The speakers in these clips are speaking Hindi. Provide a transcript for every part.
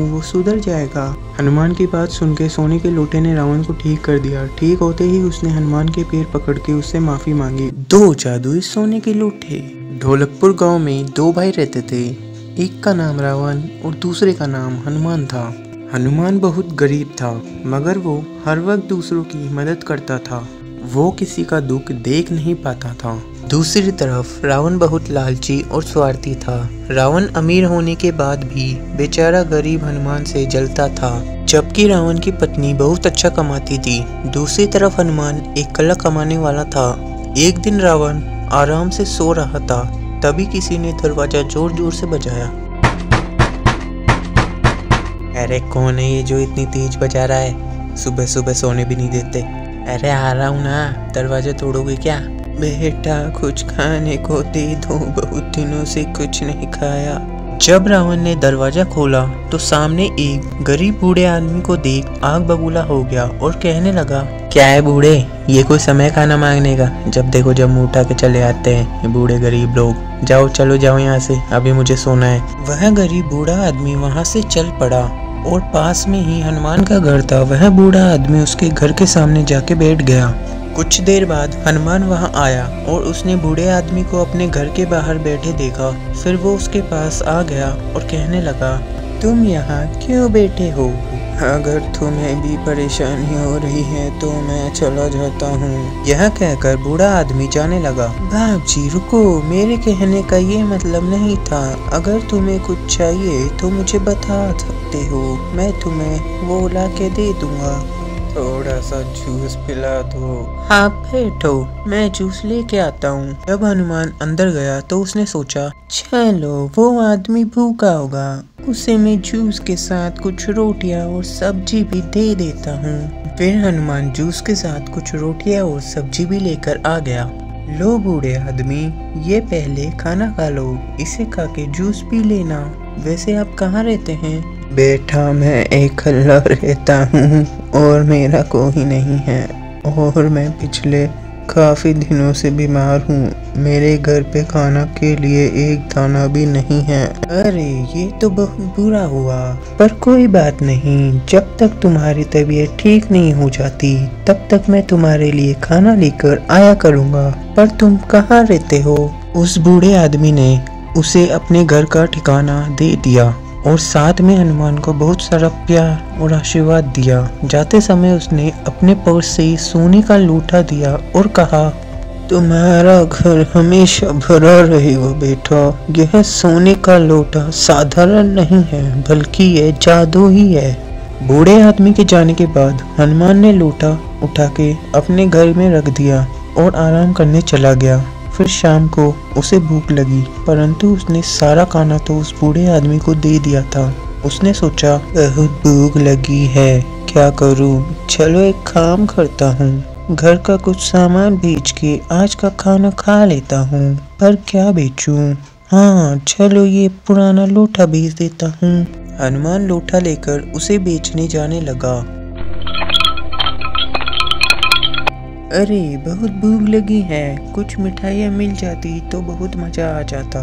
वो सुधर जाएगा। हनुमान की बात सुन के सोने के लोटे ने रावण को ठीक कर दिया। ठीक होते ही उसने हनुमान के पैर पकड़ के उससे माफी मांगी। दो जादुई सोने के लोटे। ढोलकपुर गांव में दो भाई रहते थे। एक का नाम रावण और दूसरे का नाम हनुमान था। हनुमान बहुत गरीब था, मगर वो हर वक्त दूसरों की मदद करता था। वो किसी का दुख देख नहीं पाता था। दूसरी तरफ रावण बहुत लालची और स्वार्थी था। रावण अमीर होने के बाद भी बेचारा गरीब हनुमान से जलता था, जबकि रावण की पत्नी बहुत अच्छा कमाती थी। दूसरी तरफ हनुमान एक कला कमाने वाला था। एक दिन रावण आराम से सो रहा था, तभी किसी ने दरवाजा जोर जोर से बजाया। अरे कौन है ये जो इतनी तेज बजा रहा है? सुबह सुबह सोने भी नहीं देते। अरे आ रहा हूँ ना, दरवाजा तोड़ोगे क्या? बेटा कुछ खाने को दे दो, बहुत दिनों से कुछ नहीं खाया। जब रावण ने दरवाजा खोला तो सामने एक गरीब बूढ़े आदमी को देख आग बबूला हो गया और कहने लगा, क्या है बूढ़े, ये कोई समय खाना मांगने का? जब देखो जब मुंह उठा के चले आते हैं ये बूढ़े गरीब लोग। जाओ चलो जाओ यहाँ से, अभी मुझे सोना है। वह गरीब बूढ़ा आदमी वहाँ से चल पड़ा और पास में ही हनुमान का घर था। वह बूढ़ा आदमी उसके घर के सामने जाके बैठ गया। कुछ देर बाद हनुमान वहां आया और उसने बूढ़े आदमी को अपने घर के बाहर बैठे देखा। फिर वो उसके पास आ गया और कहने लगा, तुम यहाँ क्यों बैठे हो? अगर तुम्हें भी परेशानी हो रही है तो मैं चला जाता हूँ। यह कहकर बूढ़ा आदमी जाने लगा। बाप जी रुको, मेरे कहने का ये मतलब नहीं था। अगर तुम्हें कुछ चाहिए तो मुझे बता सकते हो, मैं तुम्हें वो ला के दे दूंगा। थोड़ा सा जूस पिला दो। हाँ बैठो, मैं जूस लेके आता हूँ। जब हनुमान अंदर गया तो उसने सोचा, चलो वो आदमी भूखा होगा, उसे मैं जूस के साथ कुछ रोटियां और सब्जी भी दे देता हूँ। फिर हनुमान जूस के साथ कुछ रोटियां और सब्जी भी लेकर आ गया। लो बूढ़े आदमी, ये पहले खाना खा लो, इसे खा के जूस पी लेना। वैसे आप कहाँ रहते हैं? बेटा मैं अकेला रहता हूँ और मेरा कोई नहीं है, और मैं पिछले काफ़ी दिनों से बीमार हूँ। मेरे घर पे खाना के लिए एक दाना भी नहीं है। अरे ये तो बहुत बुरा हुआ, पर कोई बात नहीं, जब तक तुम्हारी तबीयत ठीक नहीं हो जाती तब तक मैं तुम्हारे लिए खाना लेकर आया करूँगा। पर तुम कहाँ रहते हो? उस बूढ़े आदमी ने उसे अपने घर का ठिकाना दे दिया और साथ में हनुमान को बहुत सारा प्यार और आशीर्वाद दिया। जाते समय उसने अपने पर्स से सोने का लोटा दिया और कहा, तुम्हारा घर हमेशा भरा रहेगा बेटा। यह सोने का लोटा साधारण नहीं है, बल्कि यह जादू ही है। बूढ़े आदमी के जाने के बाद हनुमान ने लोटा उठा के अपने घर में रख दिया और आराम करने चला गया। फिर शाम को उसे भूख लगी, परंतु उसने सारा खाना तो उस बूढ़े आदमी को दे दिया था। उसने सोचा, बहुत भूख लगी है, क्या करूं? चलो एक काम करता हूं, घर का कुछ सामान बेच के आज का खाना खा लेता हूं। पर क्या बेचूं? हाँ चलो ये पुराना लोटा बेच देता हूं। हनुमान लोटा लेकर उसे बेचने जाने लगा। अरे बहुत भूख लगी है, कुछ मिठाइयाँ मिल जाती तो बहुत मजा आ जाता।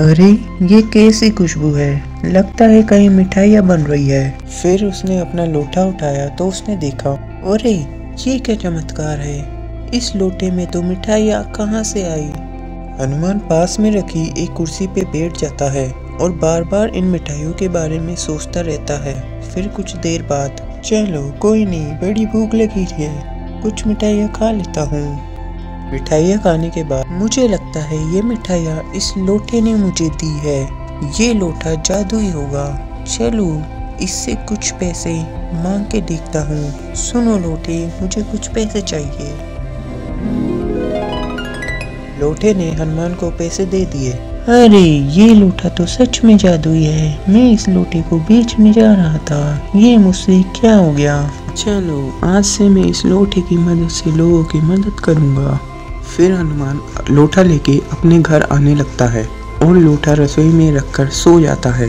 अरे ये कैसी खुशबू है, लगता है कहीं मिठाइयाँ बन रही है। फिर उसने अपना लोटा उठाया तो उसने देखा, अरे ये क्या चमत्कार है, इस लोटे में तो मिठाइयाँ कहाँ से आई? हनुमान पास में रखी एक कुर्सी पे बैठ जाता है और बार बार इन मिठाइयों के बारे में सोचता रहता है। फिर कुछ देर बाद, चलो कोई नहीं, बड़ी भूख लगी है, कुछ मिठाइयाँ खा लेता हूँ। मिठाइयाँ खाने के बाद, मुझे लगता है ये मिठाइयाँ इस लोटे ने मुझे दी है, ये लोटा जादुई होगा। चलो इससे कुछ पैसे मांग के देखता हूँ। सुनो लोटे, मुझे कुछ पैसे चाहिए। लोटे ने हनुमान को पैसे दे दिए। अरे ये लोटा तो सच में जादुई है, मैं इस लोटे को बेचने जा रहा था, ये मुझसे क्या हो गया? चलो आज से मैं इस लोटे की मदद से लोगों की मदद करूंगा। फिर हनुमान लोटा लेके अपने घर आने लगता है और लोटा रसोई में रखकर सो जाता है।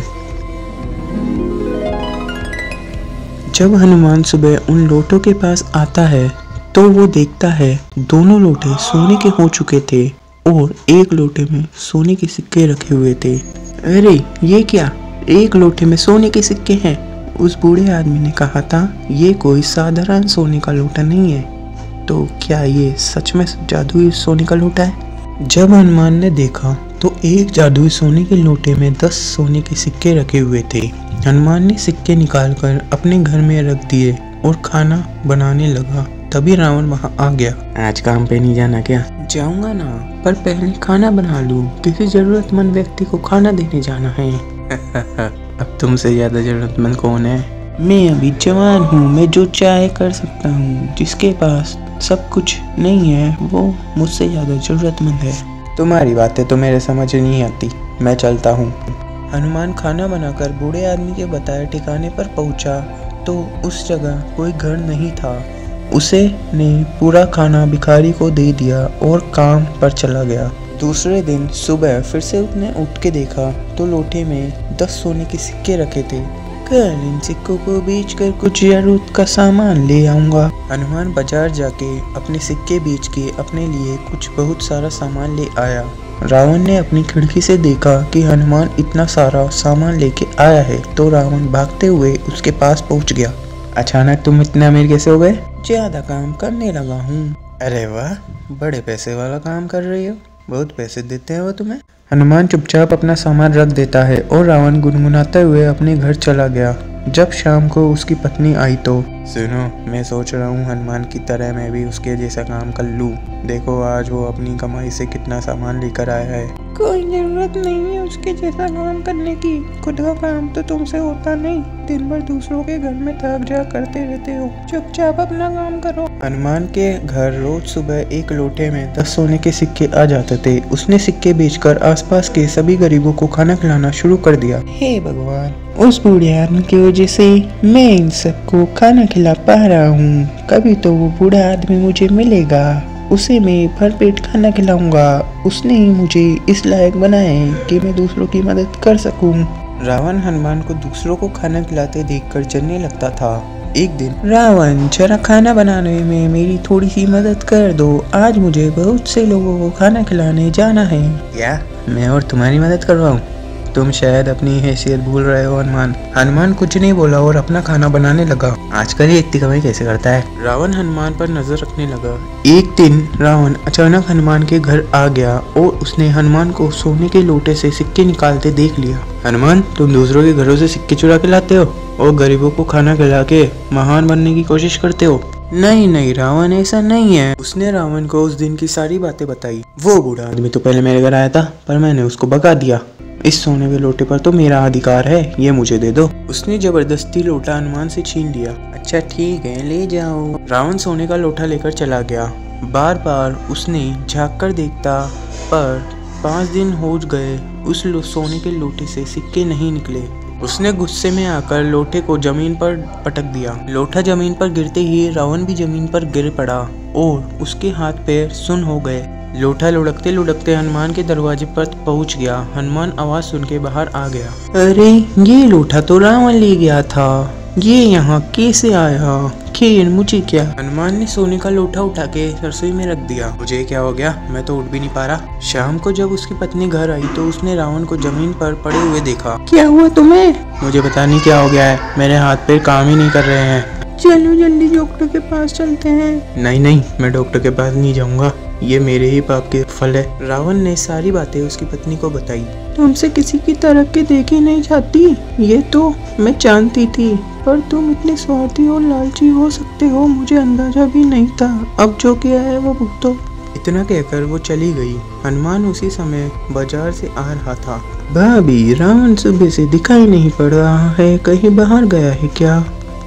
जब हनुमान सुबह उन लोटों के पास आता है तो वो देखता है दोनों लोटे सोने के हो चुके थे और एक लोटे में सोने के सिक्के रखे हुए थे। अरे ये क्या, एक लोटे में सोने के सिक्के हैं। उस बूढ़े आदमी ने कहा था ये कोई साधारण सोने का लोटा नहीं है। तो क्या ये सच में जादुई सोने का लोटा है? जब हनुमान ने देखा तो एक जादुई सोने के लोटे में 10 सोने के सिक्के रखे हुए थे। हनुमान ने सिक्के निकालकर अपने घर में रख दिए और खाना बनाने लगा। तभी रावण वहां आ गया। आज काम पे नहीं जाना क्या? जाऊंगा ना, पर पहले खाना बना लूं। किसी जरूरतमंद व्यक्ति को खाना देने जाना है। अब तुमसे ज्यादा जरूरतमंद कौन है? मैं अभी जवान हूँ, मैं जो चाहे कर सकता हूँ। जिसके पास सब कुछ नहीं है वो मुझसे ज्यादा जरूरतमंद है। तुम्हारी बातें तो मेरे समझ नहीं आती, मैं चलता हूँ। हनुमान खाना बनाकर बूढ़े आदमी के बताए ठिकाने पर पहुंचा तो उस जगह कोई घर नहीं था। उसे ने पूरा खाना भिखारी को दे दिया और काम पर चला गया। दूसरे दिन सुबह फिर से उसने उठ के देखा तो लोटे में 10 सोने के सिक्के रखे थे। कल इन सिक्कों को बेचकर कुछ जरूरत का सामान ले आऊंगा। हनुमान बाजार जाके अपने सिक्के बेच के अपने लिए कुछ बहुत सारा सामान ले आया। रावण ने अपनी खिड़की से देखा कि हनुमान इतना सारा सामान लेके आया है तो रावण भागते हुए उसके पास पहुंच गया। अचानक तुम इतने अमीर कैसे हो गए? ज्यादा काम करने लगा हूँ। अरे वाह, बड़े पैसे वाला काम कर रही हो, बहुत पैसे देते हैं वो तुम्हें। हनुमान चुपचाप अपना सामान रख देता है और रावण गुनगुनाते हुए अपने घर चला गया। जब शाम को उसकी पत्नी आई तो सुनो, मैं सोच रहा हूँ हनुमान की तरह मैं भी उसके जैसा काम कर लूँ। देखो आज वो अपनी कमाई से कितना सामान लेकर आया है। कोई जरूरत नहीं है उसके जैसा काम करने की, खुद का काम तो तुमसे होता नहीं। दिन भर दूसरों के घर में थक जा करते रहते हो, चुपचाप अपना काम करो। हनुमान के घर रोज सुबह एक लोटे में 10 सोने के सिक्के आ जाते थे। उसने सिक्के बेचकर आसपास के सभी गरीबों को खाना खिलाना शुरू कर दिया। हे भगवान, उस बूढ़े आदमी की वजह से मैं इन सबको खाना खिला पा रहा हूँ। कभी तो वो बूढ़ा आदमी मुझे मिलेगा, उसे मैं भरपेट खाना खिलाऊंगा। उसने ही मुझे इस लायक बनाया है कि मैं दूसरों की मदद कर सकूं। रावण हनुमान को दूसरों को खाना खिलाते देखकर जलने लगता था। एक दिन, रावण जरा खाना बनाने में मेरी थोड़ी सी मदद कर दो, आज मुझे बहुत से लोगों को खाना खिलाने जाना है। क्या मैं और तुम्हारी मदद करवाऊं? तुम शायद अपनी हैसियत भूल रहे हो हनुमान। हनुमान कुछ नहीं बोला और अपना खाना बनाने लगा। आजकल ये इतनी कमाई कैसे करता है? रावण हनुमान पर नजर रखने लगा। एक दिन रावण अचानक हनुमान के घर आ गया और उसने हनुमान को सोने के लोटे से सिक्के निकालते देख लिया। हनुमान, तुम दूसरों के घरों से सिक्के चुरा के लाते हो और गरीबों को खाना खिला के महान बनने की कोशिश करते हो। नहीं नहीं रावण, ऐसा नहीं है। उसने रावण को उस दिन की सारी बातें बताई। वो बूढ़ा आदमी तो पहले मेरे घर आया था पर मैंने उसको भगा दिया। इस सोने के लोटे पर तो मेरा अधिकार है, ये मुझे दे दो। उसने जबरदस्ती लोटा हनुमान से छीन लिया। अच्छा ठीक है, ले जाओ। रावण सोने का लोटा लेकर चला गया। बार बार उसने झाँक कर देखता पर 5 दिन हो गए, उस सोने के लोटे से सिक्के नहीं निकले। उसने गुस्से में आकर लोटे को जमीन पर पटक दिया। लोटा जमीन पर गिरते ही रावण भी जमीन पर गिर पड़ा और उसके हाथ पैर सुन्न हो गए। लोटा लुढ़कते लुढ़कते हनुमान के दरवाजे पर पहुंच गया। हनुमान आवाज सुन के बाहर आ गया। अरे ये लोटा तो रावण ले गया था, ये यहाँ कैसे आया? खैर मुझे क्या। हनुमान ने सोने का लोटा उठा के रसोई में रख दिया। मुझे क्या हो गया, मैं तो उठ भी नहीं पा रहा। शाम को जब उसकी पत्नी घर आई तो उसने रावण को जमीन पर पड़े हुए देखा। क्या हुआ तुम्हें? मुझे पता नहीं क्या हो गया है, मेरे हाथ पैर काम ही नहीं कर रहे हैं। चलो जल्दी डॉक्टर के पास चलते हैं। नहीं नहीं, मैं डॉक्टर के पास नहीं जाऊंगा, ये मेरे ही पाप के फल है। रावण ने सारी बातें उसकी पत्नी को बताई। तुमसे किसी की तरक्की देखी नहीं जाती, ये तो मैं जानती थी, पर तुम इतने स्वार्थी और लालची हो सकते हो मुझे अंदाजा भी नहीं था। अब जो किया है वो भुगतो। इतना कहकर वो चली गई। हनुमान उसी समय बाजार से आ रहा था। भाभी, रावण सुबह से दिखाई नहीं पड़ रहा है, कहीं बाहर गया है क्या?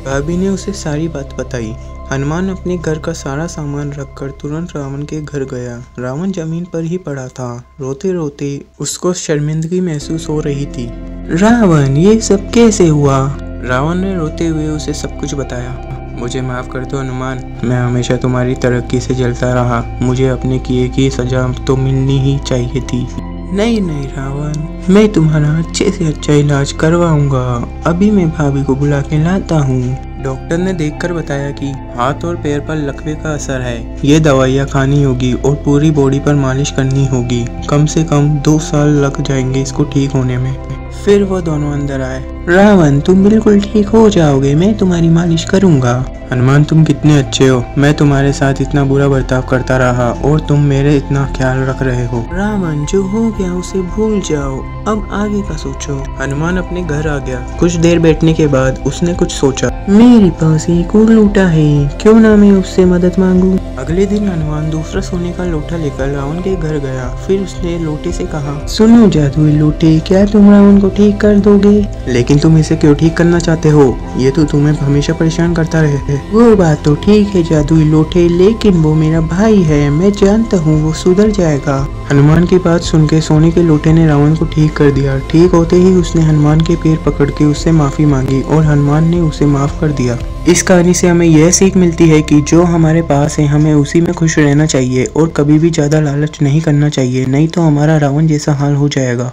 भाभी ने उसे सारी बात बताई। हनुमान अपने घर का सारा सामान रखकर तुरंत रावण के घर गया। रावण जमीन पर ही पड़ा था। रोते रोते उसको शर्मिंदगी महसूस हो रही थी। रावण, ये सब कैसे हुआ? रावण ने रोते हुए उसे सब कुछ बताया। मुझे माफ कर दो हनुमान, मैं हमेशा तुम्हारी तरक्की से जलता रहा। मुझे अपने किए की सजा तो मिलनी ही चाहिए थी। नहीं नहीं रावण, मैं तुम्हारा अच्छे से अच्छा इलाज करवाऊंगा। अभी मैं भाभी को बुला के लाता हूँ। डॉक्टर ने देखकर बताया कि हाथ और पैर पर लकवे का असर है। ये दवाइयाँ खानी होगी और पूरी बॉडी पर मालिश करनी होगी। कम से कम 2 साल लग जाएंगे इसको ठीक होने में। फिर वो दोनों अंदर आए। रावण, तुम बिल्कुल ठीक हो जाओगे, मैं तुम्हारी मालिश करूंगा। हनुमान, तुम कितने अच्छे हो, मैं तुम्हारे साथ इतना बुरा बर्ताव करता रहा और तुम मेरे इतना ख्याल रख रहे हो। रावण, जो हो गया उसे भूल जाओ, अब आगे का सोचो। हनुमान अपने घर आ गया। कुछ देर बैठने के बाद उसने कुछ सोचा। मेरे पास एक और लोटा है, क्यों ना मैं उससे मदद मांगू। अगले दिन हनुमान दूसरा सोने का लोटा लेकर रावण के घर गया। फिर उसने लोटे से कहा, सुनो जादुई लोटे, क्या तुम रावण को ठीक कर दोगे? लेकिन तुम इसे क्यों ठीक करना चाहते हो? ये तो तुम्हें हमेशा परेशान करता रहे। वो बात तो ठीक है जादुई लोटे, लेकिन वो मेरा भाई है, मैं जानता हूँ वो सुधर जाएगा। हनुमान की बात सुन के सोने के लोटे ने रावण को ठीक कर दिया। ठीक होते ही उसने हनुमान के पैर पकड़ के उससे माफी मांगी और हनुमान ने उसे माफ कर दिया। इस कहानी से हमें यह सीख मिलती है कि जो हमारे पास है हमें उसी में खुश रहना चाहिए और कभी भी ज्यादा लालच नहीं करना चाहिए, नहीं तो हमारा रावण जैसा हाल हो जाएगा।